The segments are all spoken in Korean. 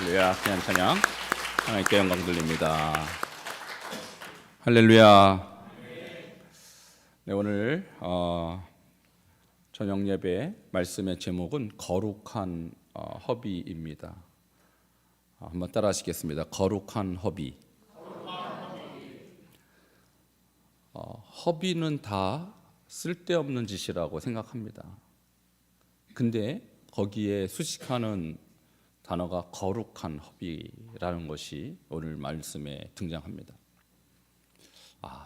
할렐루야. 귀한 찬양 하나님께 영광 돌립니다. 할렐루야. 네, 오늘 저녁 예배 말씀의 제목은 거룩한 허비입니다. 한번 따라하시겠습니다. 거룩한 허비. 허비는 다 쓸데없는 짓이라고 생각합니다. 근데 거기에 수식하는 단어가 거룩한 허비라는 것이 오늘 말씀에 등장합니다.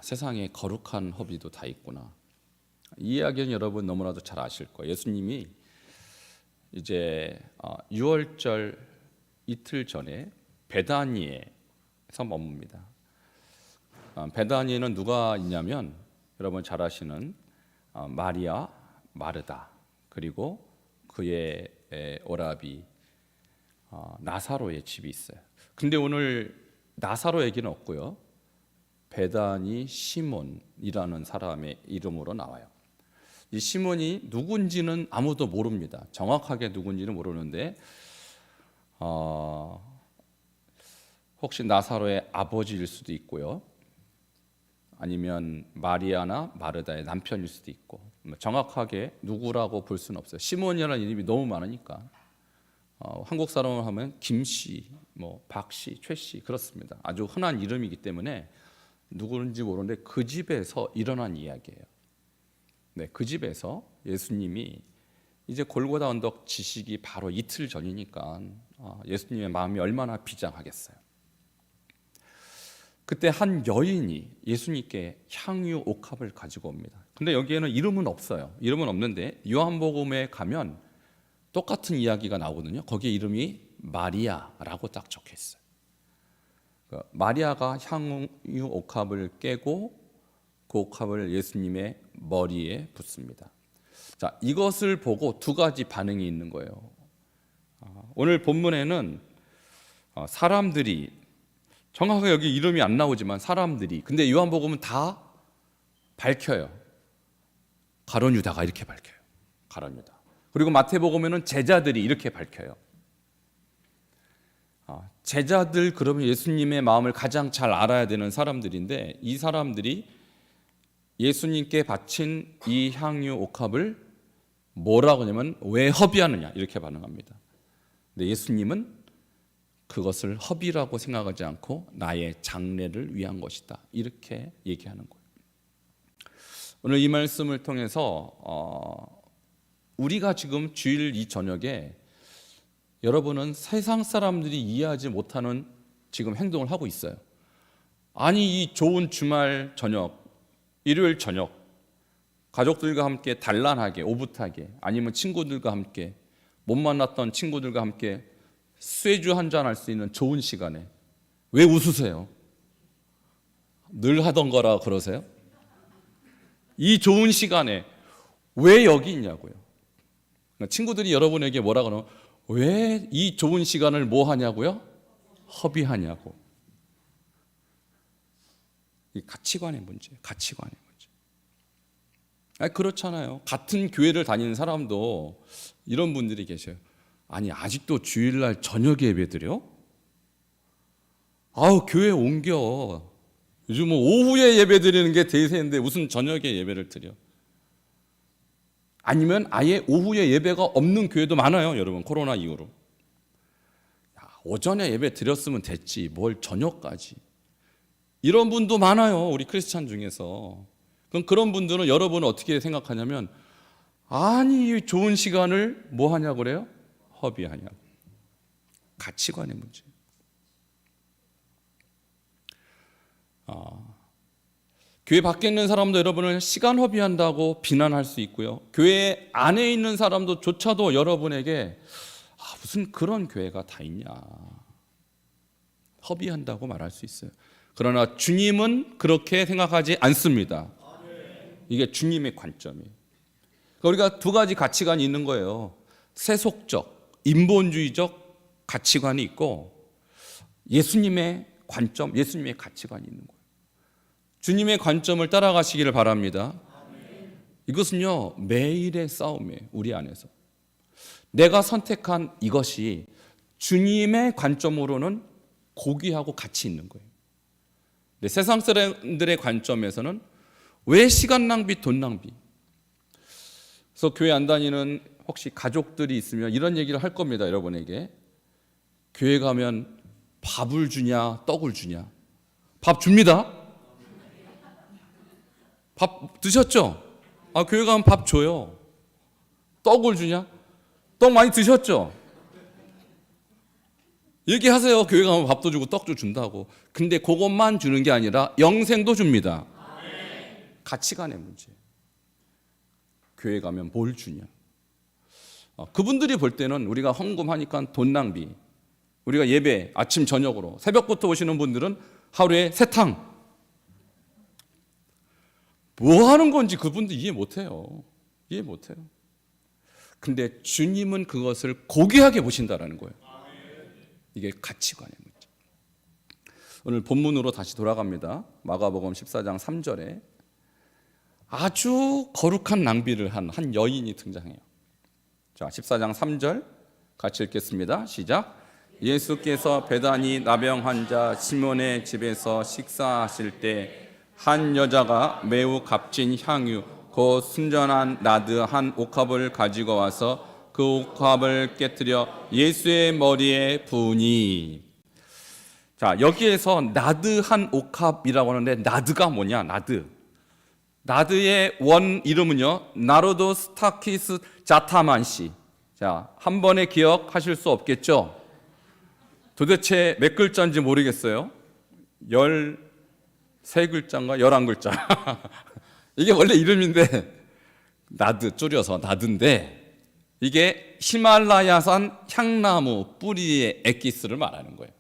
세상에 거룩한 허비도 다 있구나. 이 이야기는 여러분 너무나도 잘 아실 거예요. 예수님이 이제 유월절 이틀 전에 베다니에서 머뭅니다. 베다니에는 누가 있냐면 여러분 잘 아시는 마리아, 마르다, 그리고 그의 오라비 나사로의 집이 있어요. 근데 오늘 나사로 얘기는 없고요. 베다니 시몬이라는 사람의 이름으로 나와요. 이 시몬이 누군지는 아무도 모릅니다. 정확하게 누군지는 모르는데 혹시 나사로의 아버지일 수도 있고요. 아니면 마리아나 마르다의 남편일 수도 있고 정확하게 누구라고 볼 수는 없어요. 시몬이라는 이름이 너무 많으니까 한국 사람을 하면 김씨, 박씨, 최씨 그렇습니다. 아주 흔한 이름이기 때문에 누구인지 모르는데 그 집에서 일어난 이야기예요. 네, 그 집에서 예수님이 이제 골고다 언덕 지시기 바로 이틀 전이니까 예수님의 마음이 얼마나 비장하겠어요. 그때 한 여인이 예수님께 향유 옥합을 가지고 옵니다. 근데 여기에는 이름은 없어요. 이름은 없는데 요한복음에 가면 똑같은 이야기가 나오거든요. 거기에 이름이 마리아라고 딱 적혀 있어요. 마리아가 향유 옥합을 깨고 그 옥합을 예수님의 머리에 붓습니다. 자, 이것을 보고 두 가지 반응이 있는 거예요. 오늘 본문에는 사람들이 정확하게 여기 이름이 안 나오지만 사람들이 근데 요한복음은 다 밝혀요. 가룟 유다가 이렇게 밝혀요. 가룟 유다. 그리고 마태복음에는 제자들이 이렇게 밝혀요. 제자들 그러면 예수님의 마음을 가장 잘 알아야 되는 사람들인데 이 사람들이 예수님께 바친 이 향유 옥합을 뭐라고 하냐면 왜 허비하느냐 이렇게 반응합니다. 근데 예수님은 그것을 허비라고 생각하지 않고 나의 장래를 위한 것이다 이렇게 얘기하는 거예요. 오늘 이 말씀을 통해서 우리가 지금 주일 이 저녁에 여러분은 세상 사람들이 이해하지 못하는 지금 행동을 하고 있어요. 아니 이 좋은 주말 저녁, 일요일 저녁 가족들과 함께 단란하게 오붓하게 아니면 친구들과 함께 못 만났던 친구들과 함께 쇠주 한잔 할 수 있는 좋은 시간에 왜 웃으세요? 늘 하던 거라 그러세요? 이 좋은 시간에 왜 여기 있냐고요. 친구들이 여러분에게 뭐라 그러면 왜 이 좋은 시간을 뭐 하냐고요? 허비하냐고. 이 가치관의 문제예요. 가치관의 문제. 그렇잖아요. 같은 교회를 다니는 사람도 이런 분들이 계셔요. 아니 아직도 주일날 저녁에 예배드려? 교회 옮겨. 요즘 오후에 예배드리는 게 대세인데 무슨 저녁에 예배를 드려? 아니면 아예 오후에 예배가 없는 교회도 많아요. 여러분 코로나 이후로. 오전에 예배 드렸으면 됐지 뭘 저녁까지. 이런 분도 많아요. 우리 크리스찬 중에서. 그럼 그런 분들은 여러분은 어떻게 생각하냐면 아니 좋은 시간을 뭐 하냐고 그래요? 허비하냐고. 가치관의 문제. 교회 밖에 있는 사람도 여러분을 시간 허비한다고 비난할 수 있고요. 교회 안에 있는 사람도 조차도 여러분에게 무슨 그런 교회가 다 있냐 허비한다고 말할 수 있어요. 그러나 주님은 그렇게 생각하지 않습니다. 이게 주님의 관점이에요. 우리가 두 가지 가치관이 있는 거예요. 세속적, 인본주의적 가치관이 있고 예수님의 관점, 예수님의 가치관이 있는 거예요. 주님의 관점을 따라가시기를 바랍니다. 이것은요 매일의 싸움이에요. 우리 안에서 내가 선택한 이것이 주님의 관점으로는 고귀하고 가치 있는 거예요. 근데 세상 사람들의 관점에서는 왜 시간 낭비, 돈 낭비? 그래서 교회 안 다니는 혹시 가족들이 있으면 이런 얘기를 할 겁니다. 여러분에게. 교회 가면 밥을 주냐, 떡을 주냐? 밥 줍니다. 밥 드셨죠? 교회 가면 밥 줘요. 떡을 주냐? 떡 많이 드셨죠? 얘기하세요. 교회 가면 밥도 주고 떡도 준다고. 근데 그것만 주는 게 아니라 영생도 줍니다. 가치관의 문제. 교회 가면 뭘 주냐? 그분들이 볼 때는 우리가 헌금하니까 돈 낭비. 우리가 예배 아침 저녁으로 새벽부터 오시는 분들은 하루에 3탕. 뭐 하는 건지 그분들 이해 못해요. 이해 못해요. 근데 주님은 그것을 고귀하게 보신다라는 거예요. 이게 가치관의 문제. 오늘 본문으로 다시 돌아갑니다. 마가복음 14장 3절에 아주 거룩한 낭비를 한 여인이 등장해요. 자, 14장 3절 같이 읽겠습니다. 시작. 예수께서 베다니 나병 환자 시몬의 집에서 식사하실 때 한 여자가 매우 값진 향유 곧 순전한 나드 한 옥합을 가지고 와서 그 옥합을 깨뜨려 예수의 머리에 부으니. 자, 여기에서 나드 한 옥합이라고 하는데 나드가 뭐냐? 나드의 원 이름은요 나르도 스타키스 자타만시. 자, 한 번에 기억하실 수 없겠죠? 도대체 몇 글자인지 모르겠어요. 13글자인가 11글자. 이게 원래 이름인데 나드 줄여서 나드인데 이게 히말라야산 향나무 뿌리의 엑기스를 말하는 거예요.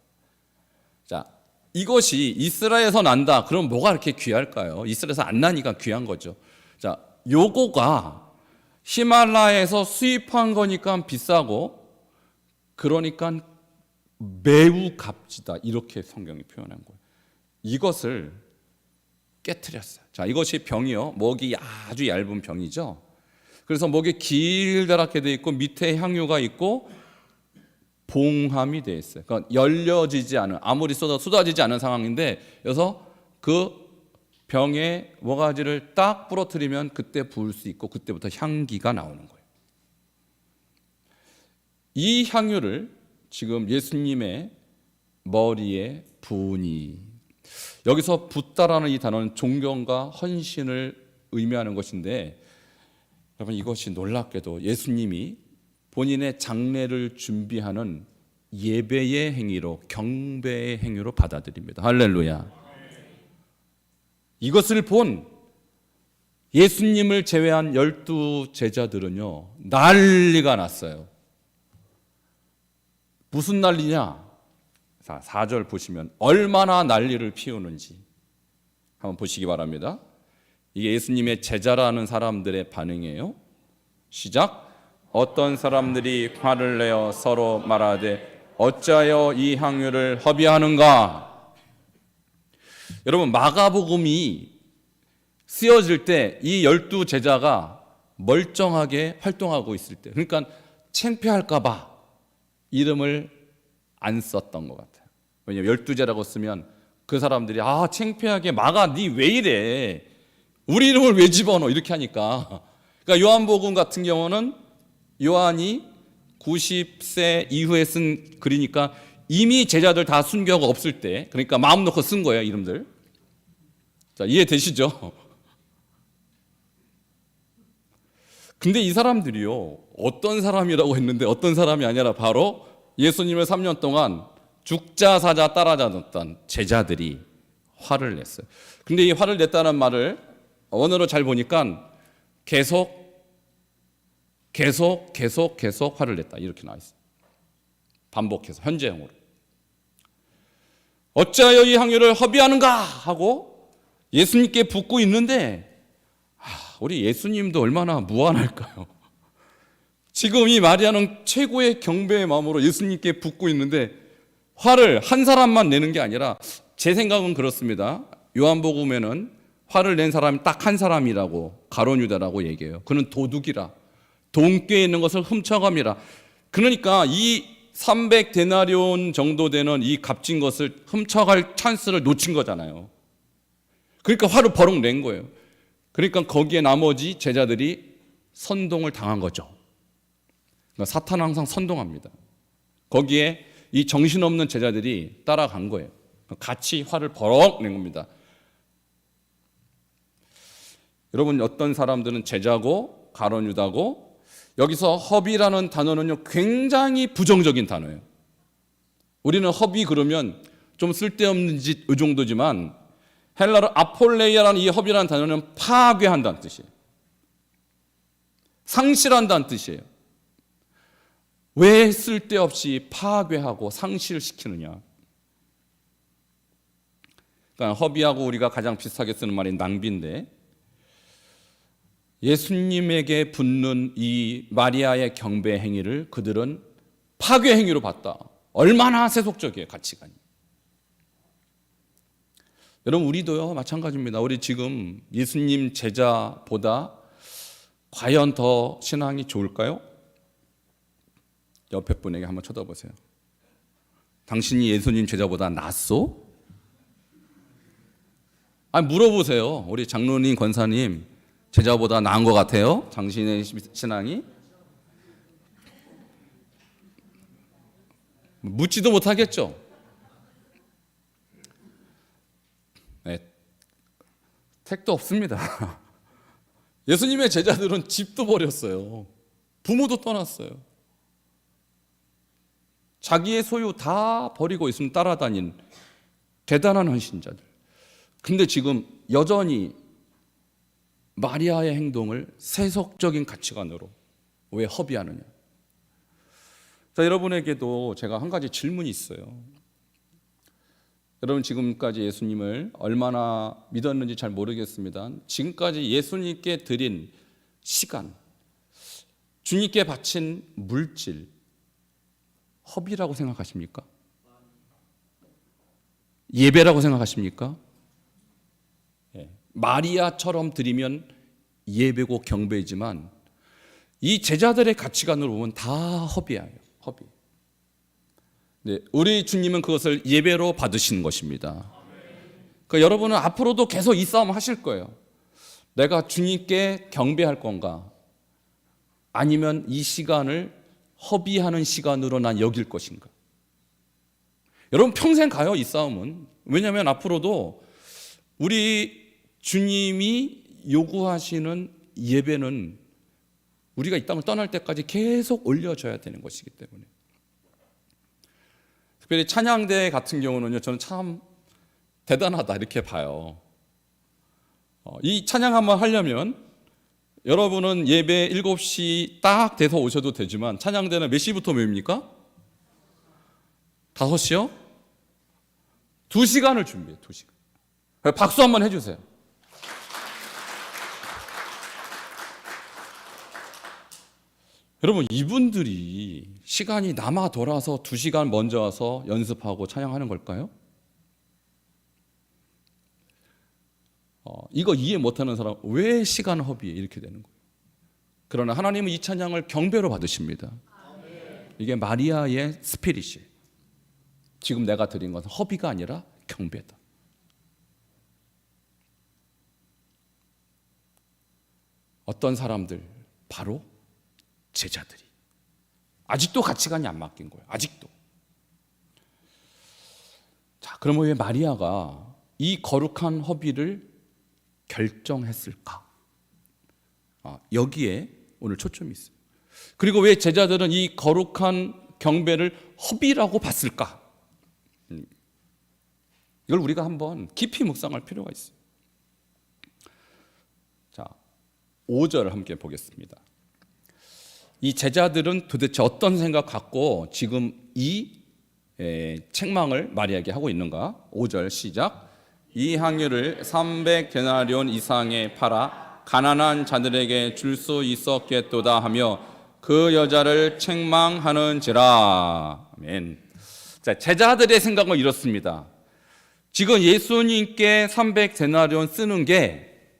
자, 이것이 이스라엘에서 난다. 그럼 뭐가 이렇게 귀할까요? 이스라엘에서 안 나니까 귀한 거죠. 자, 요거가 히말라야에서 수입한 거니까 비싸고 그러니까 매우 값지다. 이렇게 성경이 표현한 거예요. 이것을 깨트렸어요. 자, 이것이 병이요. 목이 아주 얇은 병이죠. 그래서 목이 길다랗게 돼 있고 밑에 향유가 있고 봉함이 돼 있어요. 그러니까 열려지지 않은, 아무리 쏟아지지 않은 상황인데 여기서 그 병에 모가지를 딱 부러뜨리면 그때 부을 수 있고 그때부터 향기가 나오는 거예요. 이 향유를 지금 예수님의 머리에 부으니, 여기서 붓다라는 이 단어는 존경과 헌신을 의미하는 것인데, 여러분 이것이 놀랍게도 예수님이 본인의 장례를 준비하는 예배의 행위로, 경배의 행위로 받아들입니다. 할렐루야. 이것을 본 예수님을 제외한 12제자들은요 난리가 났어요. 무슨 난리냐? 자, 4절 보시면 얼마나 난리를 피우는지 한번 보시기 바랍니다. 이게 예수님의 제자라는 사람들의 반응이에요. 시작. 어떤 사람들이 화를 내어 서로 말하되 어찌하여 이 향유를 허비하는가? 여러분 마가복음이 쓰여질 때 이 12제자가 멀쩡하게 활동하고 있을 때, 그러니까 창피할까 봐 이름을 안 썼던 것 같아요. 왜냐하면 12제라고 쓰면 그 사람들이 창피하게 마가 니 왜 이래? 우리 이름을 왜 집어넣어? 이렇게 하니까. 그러니까 요한복음 같은 경우는 요한이 90세 이후에 쓴 글이니까 이미 제자들 다 순교하고 없을 때, 그러니까 마음 놓고 쓴 거예요, 이름들. 자, 이해되시죠? 근데 이 사람들이요, 어떤 사람이라고 했는데 어떤 사람이 아니라 바로 예수님을 3년 동안 죽자 사자 따라다녔던 제자들이 화를 냈어요. 근데 이 화를 냈다는 말을 원어로 잘 보니까 계속 화를 냈다 이렇게 나와 있어요. 반복해서 현재형으로. 어찌하여 이 향유를 허비하는가 하고 예수님께 붓고 있는데, 우리 예수님도 얼마나 무한할까요? 지금 이 마리아는 최고의 경배의 마음으로 예수님께 붓고 있는데 화를 한 사람만 내는 게 아니라, 제 생각은 그렇습니다. 요한복음에는 화를 낸 사람이 딱 한 사람이라고, 가룟 유다라고 얘기해요. 그는 도둑이라, 돈꾀에 있는 것을 훔쳐갑니다. 그러니까 이 300데나리온 정도 되는 이 값진 것을 훔쳐갈 찬스를 놓친 거잖아요. 그러니까 화를 버럭 낸 거예요. 그러니까 거기에 나머지 제자들이 선동을 당한 거죠. 그러니까 사탄은 항상 선동합니다. 거기에 이 정신없는 제자들이 따라간 거예요. 같이 화를 버럭 낸 겁니다. 여러분, 어떤 사람들은 제자고 가룟 유다고, 여기서 허비라는 단어는요 굉장히 부정적인 단어예요. 우리는 허비 그러면 좀 쓸데없는 짓 이 정도지만, 헬라로 아폴레이아라는 이 허비라는 단어는 파괴한다는 뜻이에요. 상실한다는 뜻이에요. 왜 쓸데없이 파괴하고 상실시키느냐? 그러니까 허비하고 우리가 가장 비슷하게 쓰는 말이 낭비인데, 예수님에게 붙는 이 마리아의 경배 행위를 그들은 파괴 행위로 봤다. 얼마나 세속적이에요, 가치관이. 여러분, 우리도요 마찬가지입니다. 우리 지금 예수님 제자보다 과연 더 신앙이 좋을까요? 옆에 분에게 한번 쳐다보세요. 당신이 예수님 제자보다 낫소? 아니, 물어보세요. 우리 장로님, 권사님, 제자보다 나은 것 같아요? 당신의 신앙이? 묻지도 못하겠죠. 네, 택도 없습니다. 예수님의 제자들은 집도 버렸어요. 부모도 떠났어요. 자기의 소유 다 버리고 있으면 따라다닌 대단한 헌신자들. 근데 지금 여전히 마리아의 행동을 세속적인 가치관으로 왜 허비하느냐? 자, 여러분에게도 제가 한 가지 질문이 있어요. 여러분, 지금까지 예수님을 얼마나 믿었는지 잘 모르겠습니다. 지금까지 예수님께 드린 시간, 주님께 바친 물질, 허비라고 생각하십니까? 예배라고 생각하십니까? 마리아처럼 드리면 예배고 경배이지만 이 제자들의 가치관으로 보면 다 허비예요. 허비. 네, 우리 주님은 그것을 예배로 받으신 것입니다. 그러니까 여러분은 앞으로도 계속 이 싸움 하실 거예요. 내가 주님께 경배할 건가? 아니면 이 시간을 허비하는 시간으로 난 여길 것인가? 여러분, 평생 가요, 이 싸움은. 왜냐하면 앞으로도 우리 주님이 요구하시는 예배는 우리가 이 땅을 떠날 때까지 계속 올려줘야 되는 것이기 때문에. 특별히 찬양대 같은 경우는요, 저는 참 대단하다 이렇게 봐요. 이 찬양 한번 하려면 여러분은 예배 7시 딱 돼서 오셔도 되지만, 찬양대는 몇 시부터 모입니까? 5시요? 2시간을 준비해요. 2시간. 박수 한번 해주세요. 여러분, 이분들이 시간이 남아 돌아서 2시간 먼저 와서 연습하고 찬양하는 걸까요? 이거 이해 못하는 사람, 왜 시간 허비에 이렇게 되는 거예요? 그러나 하나님은 이 찬양을 경배로 받으십니다. 이게 마리아의 스피릿이에요. 지금 내가 드린 것은 허비가 아니라 경배다. 어떤 사람들, 바로 제자들이 아직도 가치관이 안 바뀐 거예요. 아직도. 자, 그러면 왜 마리아가 이 거룩한 허비를 결정했을까? 여기에 오늘 초점이 있어요. 그리고 왜 제자들은 이 거룩한 경배를 허비라고 봤을까? 이걸 우리가 한번 깊이 묵상할 필요가 있어요. 자, 5절 함께 보겠습니다. 이 제자들은 도대체 어떤 생각 갖고 지금 이 책망을 마리아에게 하고 있는가? 5절 시작. 이 향유를 300데나리온 이상에 팔아 가난한 자들에게 줄 수 있었겠도다 하며 그 여자를 책망하는지라. 아멘. 자, 제자들의 생각은 이렇습니다. 지금 예수님께 300데나리온 쓰는 게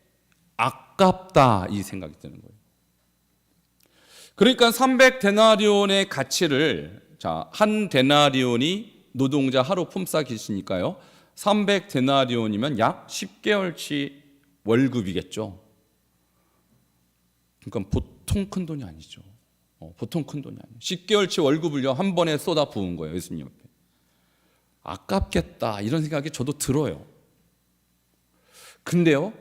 아깝다, 이 생각이 드는 거예요. 그러니까 300데나리온의 가치를 자, 한 데나리온이 노동자 하루 품삯이니까요. 300데나리온이면 약 10개월치 월급이겠죠. 그러니까 보통 큰 돈이 아니죠. 보통 큰 돈이 아니에요. 10개월치 월급을요 한 번에 쏟아 부은 거예요, 예수님 앞에. 아깝겠다 이런 생각이 저도 들어요. 근데요,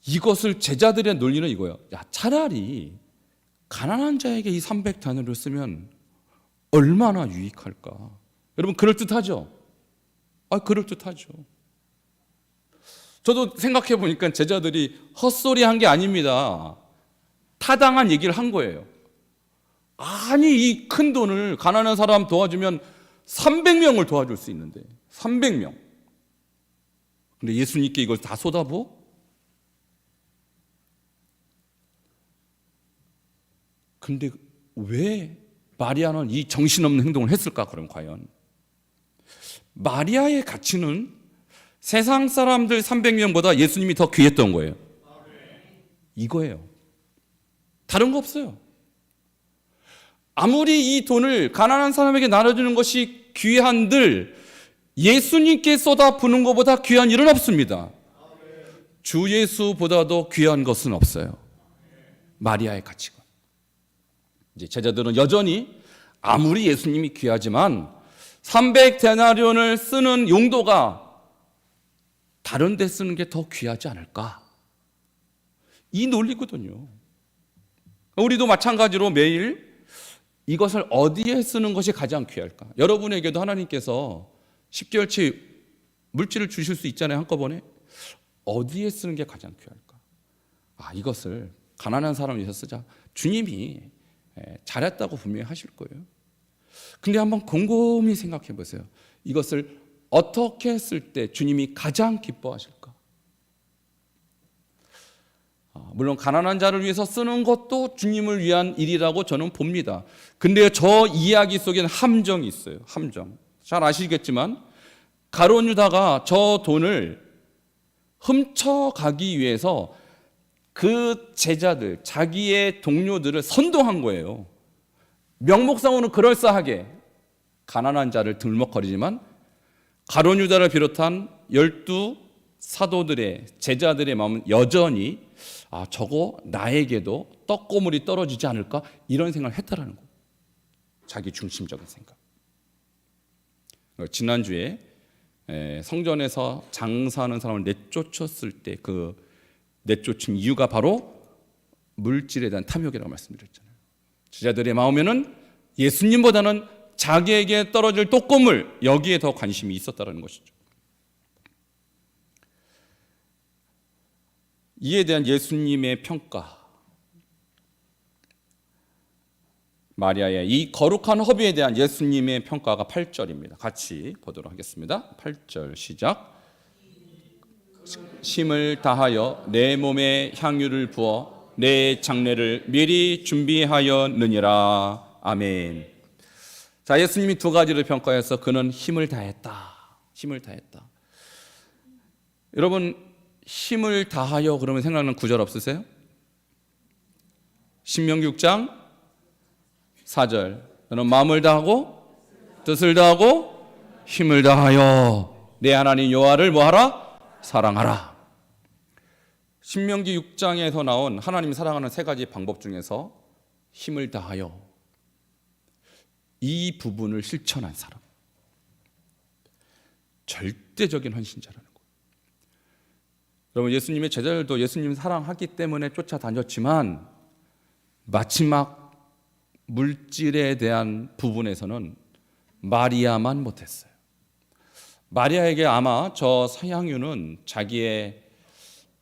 이것을 제자들의 논리는 이거예요. 야, 차라리 가난한 자에게 이 300데나리온을 쓰면 얼마나 유익할까. 여러분 그럴듯하죠? 그럴듯하죠. 저도 생각해 보니까 제자들이 헛소리 한 게 아닙니다. 타당한 얘기를 한 거예요. 아니, 이 큰 돈을 가난한 사람 도와주면 300명을 도와줄 수 있는데 300명. 근데 예수님께 이걸 다 쏟아부어? 근데 왜 마리아는 이 정신없는 행동을 했을까? 그럼 과연 마리아의 가치는 세상 사람들 300명보다 예수님이 더 귀했던 거예요. 이거예요. 다른 거 없어요. 아무리 이 돈을 가난한 사람에게 나눠주는 것이 귀한들 예수님께 쏟아부는 것보다 귀한 일은 없습니다. 주 예수보다도 귀한 것은 없어요. 마리아의 가치가. 이제 제자들은 여전히 아무리 예수님이 귀하지만 300데나리온을 쓰는 용도가 다른 데 쓰는 게 더 귀하지 않을까? 이 논리거든요. 우리도 마찬가지로 매일 이것을 어디에 쓰는 것이 가장 귀할까? 여러분에게도 하나님께서 10개월치 물질을 주실 수 있잖아요, 한꺼번에. 어디에 쓰는 게 가장 귀할까? 이것을 가난한 사람을 위해서 쓰자. 주님이 잘했다고 분명히 하실 거예요. 근데 한번 곰곰이 생각해 보세요. 이것을 어떻게 쓸 때 주님이 가장 기뻐하실까? 물론 가난한 자를 위해서 쓰는 것도 주님을 위한 일이라고 저는 봅니다. 근데 저 이야기 속에는 함정이 있어요. 함정. 잘 아시겠지만 가룟 유다가 저 돈을 훔쳐가기 위해서 그 제자들, 자기의 동료들을 선동한 거예요. 명목상으로는 그럴싸하게 가난한 자를 들먹거리지만 가룟 유다를 비롯한 12 사도들의 제자들의 마음은 여전히 저거 나에게도 떡고물이 떨어지지 않을까 이런 생각을 했다라는 거예요. 자기 중심적인 생각. 지난주에 성전에서 장사하는 사람을 내쫓았을 때 그 내쫓은 이유가 바로 물질에 대한 탐욕이라고 말씀드렸잖아요. 제자들의 마음에는 예수님보다는 자기에게 떨어질 떡고물, 여기에 더 관심이 있었다는 것이죠. 이에 대한 예수님의 평가, 마리아의 이 거룩한 허비에 대한 예수님의 평가가 8절입니다. 같이 보도록 하겠습니다. 8절 시작. 힘을 다하여 내 몸에 향유를 부어 내 장례를 미리 준비하였느니라. 아멘. 자, 예수님이 두 가지를 평가해서 그는 힘을 다했다. 힘을 다했다. 여러분, 힘을 다하여 그러면 생각나는 구절 없으세요? 신명기 6장 4절. 너는 마음을 다하고 뜻을 다하고 힘을 다하여 내 하나님 여호와를 뭐하라? 사랑하라. 신명기 6장에서 나온 하나님이 사랑하는 세 가지 방법 중에서 힘을 다하여, 이 부분을 실천한 사람, 절대적인 헌신자라는 거예요. 여러분, 예수님의 제자들도 예수님 사랑하기 때문에 쫓아다녔지만 마지막 물질에 대한 부분에서는 마리아만 못했어요. 마리아에게 아마 저 향유는 자기의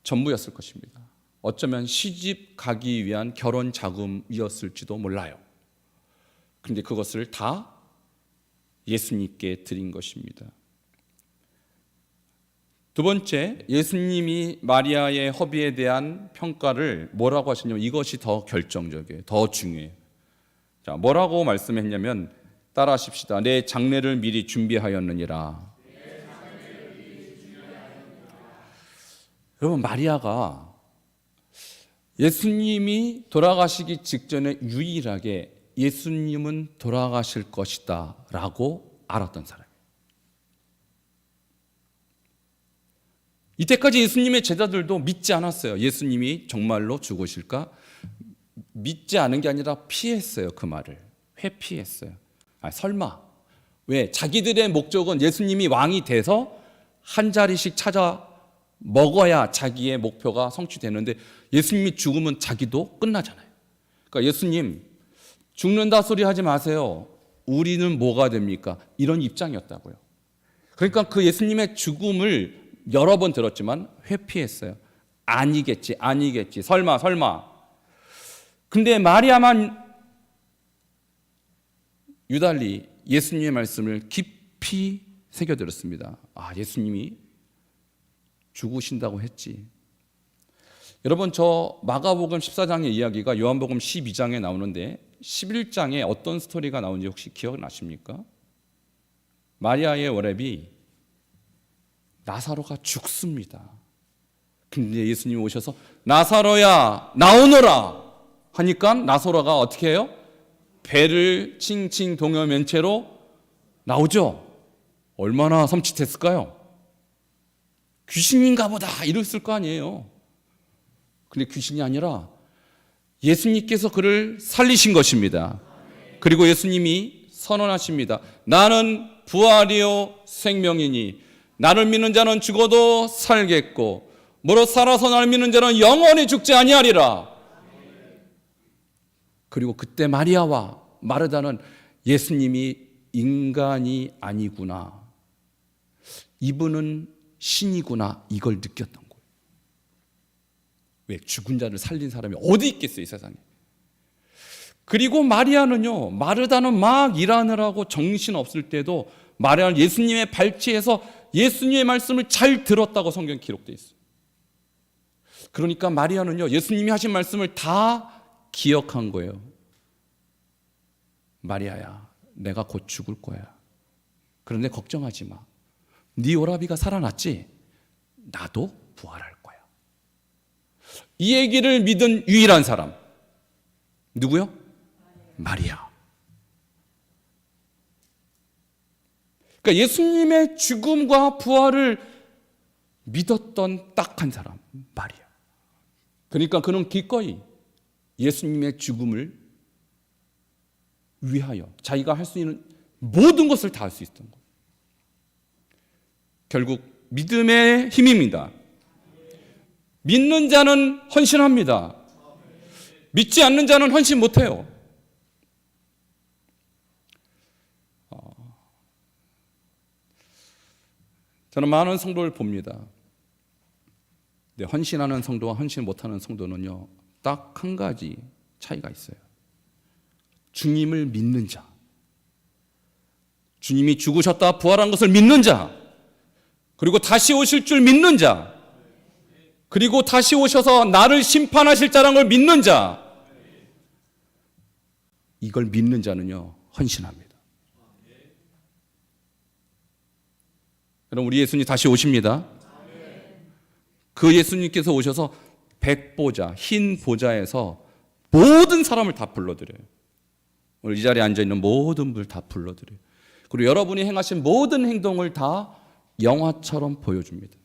전부였을 것입니다. 어쩌면 시집 가기 위한 결혼 자금이었을지도 몰라요. 그런데 그것을 다 예수님께 드린 것입니다. 두 번째, 예수님이 마리아의 허비에 대한 평가를 뭐라고 하시냐면 이것이 더 결정적이에요. 더 중요해요. 자, 뭐라고 말씀했냐면 따라 하십시다. 내 장례를 미리 준비하였느니라. 여러분, 마리아가 예수님이 돌아가시기 직전에 유일하게 예수님은 돌아가실 것이다 라고 알았던 사람이에요. 이때까지 예수님의 제자들도 믿지 않았어요. 예수님이 정말로 죽으실까? 믿지 않은 게 아니라 피했어요. 그 말을 회피했어요. 설마. 왜? 자기들의 목적은 예수님이 왕이 돼서 한 자리씩 찾아 먹어야 자기의 목표가 성취되는데, 예수님이 죽으면 자기도 끝나잖아요. 그러니까 예수님 죽는다 소리 하지 마세요. 우리는 뭐가 됩니까? 이런 입장이었다고요. 그러니까 그 예수님의 죽음을 여러 번 들었지만 회피했어요. 아니겠지, 아니겠지, 설마. 근데 마리아만 유달리 예수님의 말씀을 깊이 새겨들었습니다. 예수님이 죽으신다고 했지. 여러분, 저 마가복음 14장의 이야기가 요한복음 12장에 나오는데 11장에 어떤 스토리가 나오는지 혹시 기억나십니까? 마리아의 오랩이 나사로가 죽습니다. 근데 예수님이 오셔서 나사로야 나오너라 하니까 나사로가 어떻게 해요? 배를 칭칭 동여맨 채로 나오죠. 얼마나 섬찟했을까요? 귀신인가 보다 이랬을 거 아니에요. 근데 귀신이 아니라 예수님께서 그를 살리신 것입니다. 그리고 예수님이 선언하십니다. 나는 부활이요 생명이니 나를 믿는 자는 죽어도 살겠고 무릇 살아서 나를 믿는 자는 영원히 죽지 아니하리라. 그리고 그때 마리아와 마르다는 예수님이 인간이 아니구나, 이분은 신이구나, 이걸 느꼈던 거예요. 왜? 죽은 자를 살린 사람이 어디 있겠어요, 이 세상에. 그리고 마리아는요, 마르다는 막 일하느라고 정신없을 때도 마리아는 예수님의 발치에서 예수님의 말씀을 잘 들었다고 성경 기록되어 있어요. 그러니까 마리아는요, 예수님이 하신 말씀을 다 기억한 거예요. 마리아야, 내가 곧 죽을 거야. 그런데 걱정하지 마. 네 오라비가 살아났지? 나도 부활할 거야. 이 얘기를 믿은 유일한 사람 누구요? 마리아. 그러니까 예수님의 죽음과 부활을 믿었던 딱 한 사람, 마리아. 그러니까 그는 기꺼이 예수님의 죽음을 위하여 자기가 할 수 있는 모든 것을 다 할 수 있었던 거예요. 결국 믿음의 힘입니다. 믿는 자는 헌신합니다. 믿지 않는 자는 헌신 못해요. 저는 많은 성도를 봅니다. 근데 헌신하는 성도와 헌신 못하는 성도는요, 딱 한 가지 차이가 있어요. 주님을 믿는 자, 주님이 죽으셨다 부활한 것을 믿는 자, 그리고 다시 오실 줄 믿는 자, 그리고 다시 오셔서 나를 심판하실 자라는 걸 믿는 자, 이걸 믿는 자는요 헌신합니다. 여러분, 우리 예수님 다시 오십니다. 그 예수님께서 오셔서 백보자, 흰 보좌에서 모든 사람을 다 불러들여요. 오늘 이 자리에 앉아있는 모든 분을 다 불러들여요. 그리고 여러분이 행하신 모든 행동을 다 영화처럼 보여줍니다.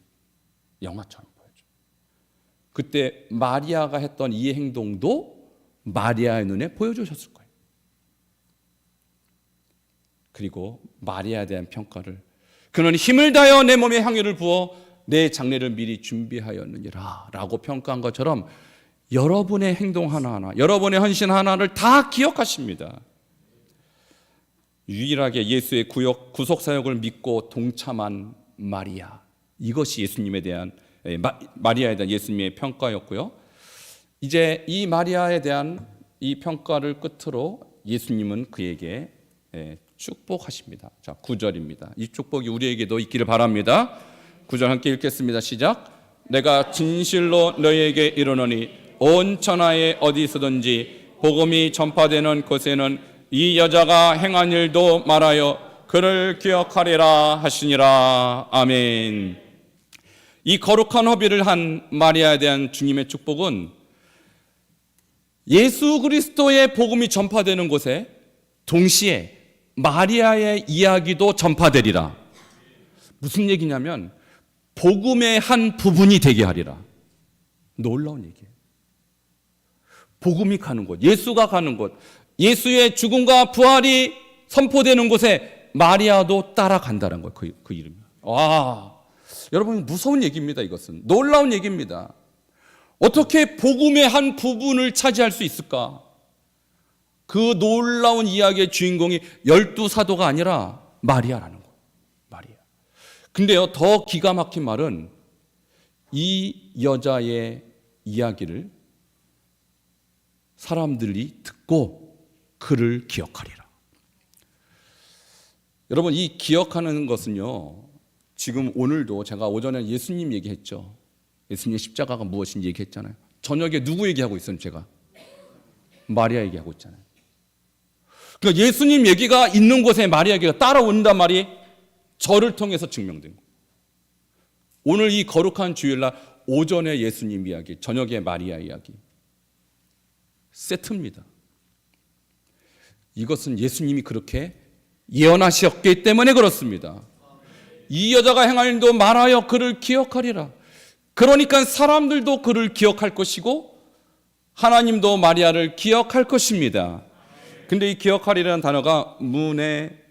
영화처럼 보여줘요. 그때 마리아가 했던 이 행동도 마리아의 눈에 보여주셨을 거예요. 그리고 마리아에 대한 평가를, 그는 힘을 다하여 내 몸에 향유를 부어 내 장례를 미리 준비하였느니라 라고 평가한 것처럼 여러분의 행동 하나하나, 여러분의 헌신 하나를 다 기억하십니다. 유일하게 예수의 구속 사역을 믿고 동참한 마리아, 이것이 예수님에 대한 마리아에 대한 예수님의 평가였고요. 이제 이 마리아에 대한 이 평가를 끝으로 예수님은 그에게 축복하십니다. 자, 9절입니다. 이 축복이 우리에게도 있기를 바랍니다. 9절 함께 읽겠습니다. 시작. 내가 진실로 너희에게 이르노니 온 천하에 어디서든지 복음이 전파되는 곳에는 이 여자가 행한 일도 말하여 그를 기억하리라 하시니라. 아멘. 이 거룩한 허비를 한 마리아에 대한 주님의 축복은 예수 그리스도의 복음이 전파되는 곳에 동시에 마리아의 이야기도 전파되리라. 무슨 얘기냐면 복음의 한 부분이 되게 하리라. 놀라운 얘기예요. 복음이 가는 곳, 예수가 가는 곳, 예수의 죽음과 부활이 선포되는 곳에 마리아도 따라간다는 거예요. 그 이름이. 와, 여러분 무서운 얘기입니다. 이것은 놀라운 얘기입니다. 어떻게 복음의 한 부분을 차지할 수 있을까? 그 놀라운 이야기의 주인공이 12사도가 아니라 마리아라는 거예요. 마리아. 근데요, 더 기가 막힌 말은 이 여자의 이야기를 사람들이 듣고 그를 기억하리라. 여러분, 이 기억하는 것은요, 지금 오늘도 제가 오전에 예수님 얘기했죠. 예수님의 십자가가 무엇인지 얘기했잖아요. 저녁에 누구 얘기하고 있어요? 제가 마리아 얘기하고 있잖아요. 그러니까 예수님 얘기가 있는 곳에 마리아 얘기가 따라온단 말이 저를 통해서 증명된 거예요. 오늘 이 거룩한 주일날 오전에 예수님 이야기, 저녁에 마리아 이야기 세트입니다. 이것은 예수님이 그렇게 예언하셨기 때문에 그렇습니다. 이 여자가 행할 일도 말하여 그를 기억하리라. 그러니까 사람들도 그를 기억할 것이고 하나님도 마리아를 기억할 것입니다. 근데 이 기억하리라는 단어가 문에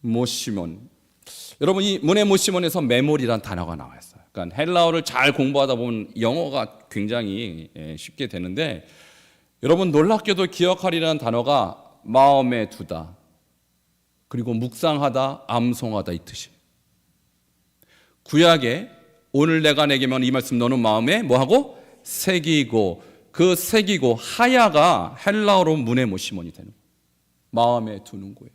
모시몬. 여러분, 이 문에 모시몬에서 메모리라는 단어가 나왔어요. 그러니까 헬라어를 잘 공부하다 보면 영어가 굉장히 쉽게 되는데, 여러분 놀랍게도 기억하리라는 단어가 마음에 두다, 그리고 묵상하다, 암송하다 이 뜻이에요. 구약에 오늘 내가 내게만 이 말씀 너는 마음에 뭐하고? 새기고, 그 새기고 하야가 헬라어로 문에 모시몬이 되는 거예요. 마음에 두는 거예요.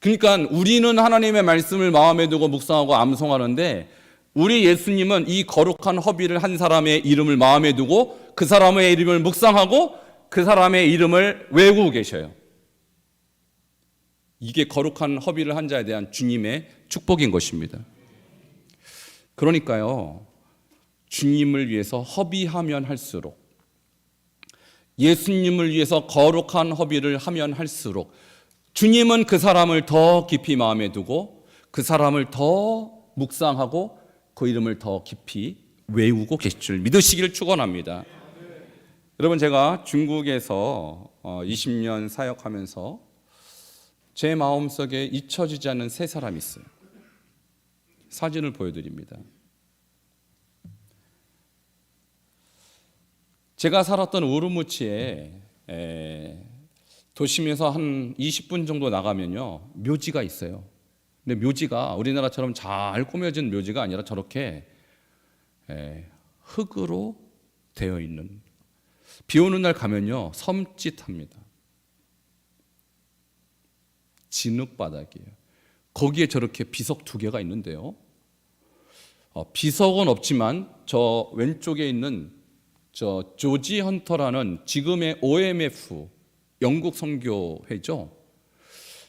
그러니까 우리는 하나님의 말씀을 마음에 두고 묵상하고 암송하는데, 우리 예수님은 이 거룩한 허비를 한 사람의 이름을 마음에 두고 그 사람의 이름을 묵상하고 그 사람의 이름을 외우고 계셔요. 이게 거룩한 허비를 한 자에 대한 주님의 축복인 것입니다. 그러니까요, 주님을 위해서 허비하면 할수록, 예수님을 위해서 거룩한 허비를 하면 할수록 주님은 그 사람을 더 깊이 마음에 두고 그 사람을 더 묵상하고 그 이름을 더 깊이 외우고 계실 줄 믿으시기를 축원합니다. 여러분, 제가 중국에서 20년 사역하면서 제 마음속에 잊혀지지 않는 세 사람이 있어요. 사진을 보여드립니다. 제가 살았던 우르무치에 도심에서 한 20분 정도 나가면요, 묘지가 있어요. 근데 묘지가 우리나라처럼 잘 꾸며진 묘지가 아니라 저렇게 흙으로 되어 있는, 비 오는 날 가면요 섬찟합니다. 진흙바닥이에요. 거기에 저렇게 비석 2개가 있는데요, 비석은 없지만 저 왼쪽에 있는 저 조지 헌터라는 지금의 OMF 영국 선교회죠.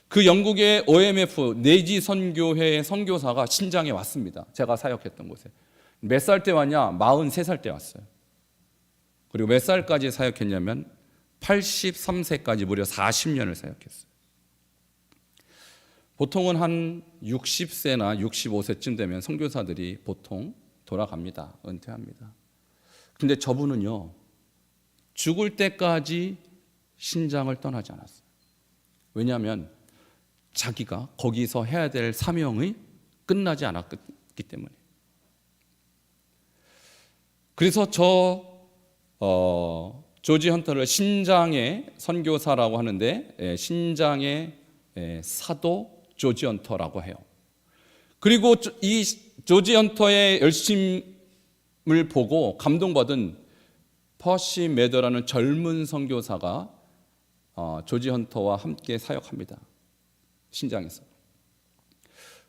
그 영국의 OMF 내지 선교회의 선교사가 신장에 왔습니다. 제가 사역했던 곳에. 몇 살 때 왔냐? 43살 때 왔어요. 그리고 몇 살까지 사역했냐면 83세까지 무려 40년을 사역했어요. 보통은 한 60세나 65세쯤 되면 선교사들이 보통 돌아갑니다. 은퇴합니다. 근데 저분은요, 죽을 때까지 신장을 떠나지 않았어요. 왜냐하면 자기가 거기서 해야 될 사명이 끝나지 않았기 때문에. 그래서 조지 헌터를 신장의 선교사라고 하는데, 신장의 사도 조지 헌터라고 해요. 그리고 이 조지 헌터의 열심을 보고 감동받은 퍼시 매더라는 젊은 선교사가 조지 헌터와 함께 사역합니다. 신장에서.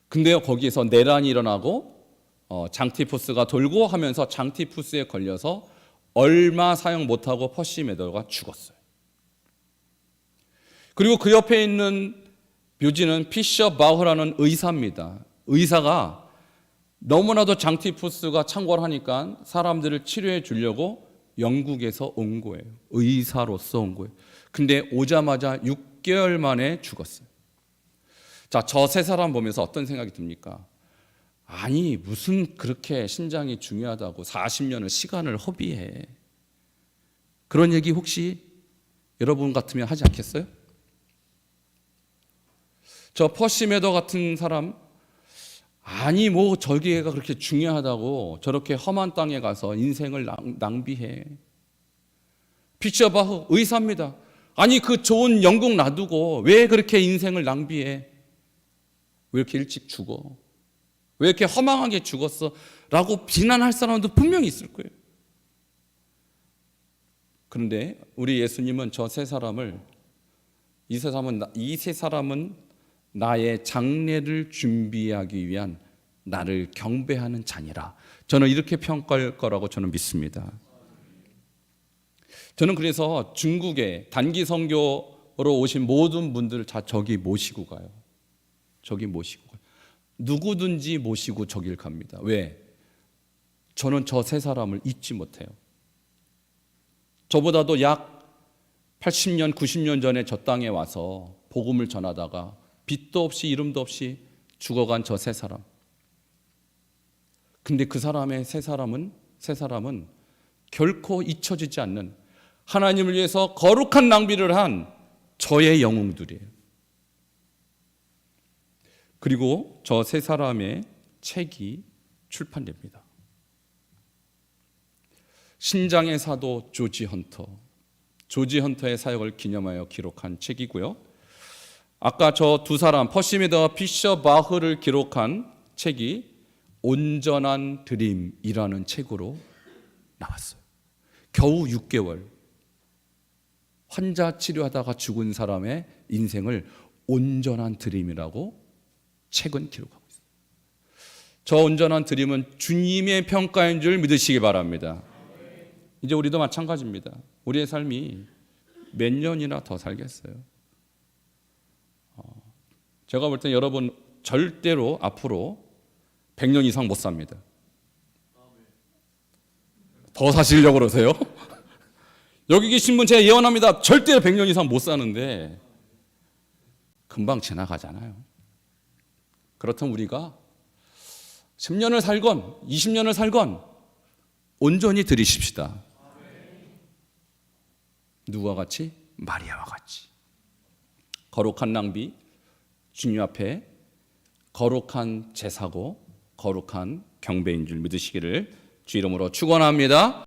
근데요, 거기에서 내란이 일어나고 장티푸스가 돌고 하면서 장티푸스에 걸려서 얼마 사역 못하고 퍼시 매더가 죽었어요. 그리고 그 옆에 있는 묘지는 피셔 바우라는 의사입니다. 의사가 너무나도 장티푸스가 창궐하니까 사람들을 치료해 주려고 영국에서 온 거예요. 의사로서 온 거예요. 근데 오자마자 6개월 만에 죽었어요. 자, 저 세 사람 보면서 어떤 생각이 듭니까? 아니, 무슨 그렇게 신장이 중요하다고 40년을 시간을 허비해. 그런 얘기 혹시 여러분 같으면 하지 않겠어요? 저 퍼시 매더 같은 사람, 아니 뭐 저기가 그렇게 중요하다고 저렇게 험한 땅에 가서 인생을 낭비해. 피처 바흐 의사입니다. 아니 그 좋은 영국 놔두고 왜 그렇게 인생을 낭비해? 왜 이렇게 일찍 죽어? 왜 이렇게 허망하게 죽었어? 라고 비난할 사람도 분명히 있을 거예요. 그런데 우리 예수님은 저 세 사람을, 이 세 사람은 나의 장례를 준비하기 위한 나를 경배하는 자니라. 저는 이렇게 평가할 거라고 저는 믿습니다. 저는 그래서 중국에 단기 선교로 오신 모든 분들을 다 저기 모시고 가요. 저기 모시고 가요. 누구든지 모시고 저길 갑니다. 왜? 저는 저 세 사람을 잊지 못해요. 저보다도 약 80년, 90년 전에 저 땅에 와서 복음을 전하다가 빛도 없이 이름도 없이 죽어간 저 세 사람. 근데 그 사람의 세 사람은 결코 잊혀지지 않는, 하나님을 위해서 거룩한 낭비를 한 저의 영웅들이에요. 그리고 저 세 사람의 책이 출판됩니다. 신장의 사도 조지 헌터의 사역을 기념하여 기록한 책이고요. 아까 저 두 사람 퍼시 매더와 피처 바흐를 기록한 책이 온전한 드림이라는 책으로 나왔어요. 겨우 6개월 환자 치료하다가 죽은 사람의 인생을 온전한 드림이라고 책은 기록하고 있어요. 저 온전한 드림은 주님의 평가인 줄 믿으시기 바랍니다. 이제 우리도 마찬가지입니다. 우리의 삶이 몇 년이나 더 살겠어요. 제가 볼 때 여러분 절대로 앞으로 100년 이상 못 삽니다. 더 사시려고 그러세요? 여기 계신 분 제가 예언합니다. 절대로 100년 이상 못 사는데 금방 지나가잖아요. 그렇다면 우리가 10년을 살건 20년을 살건 온전히 드리십시다. 누구와 같이? 마리아와 같이. 거룩한 낭비, 주님 앞에 거룩한 제사고 거룩한 경배인 줄 믿으시기를 주 이름으로 축원합니다.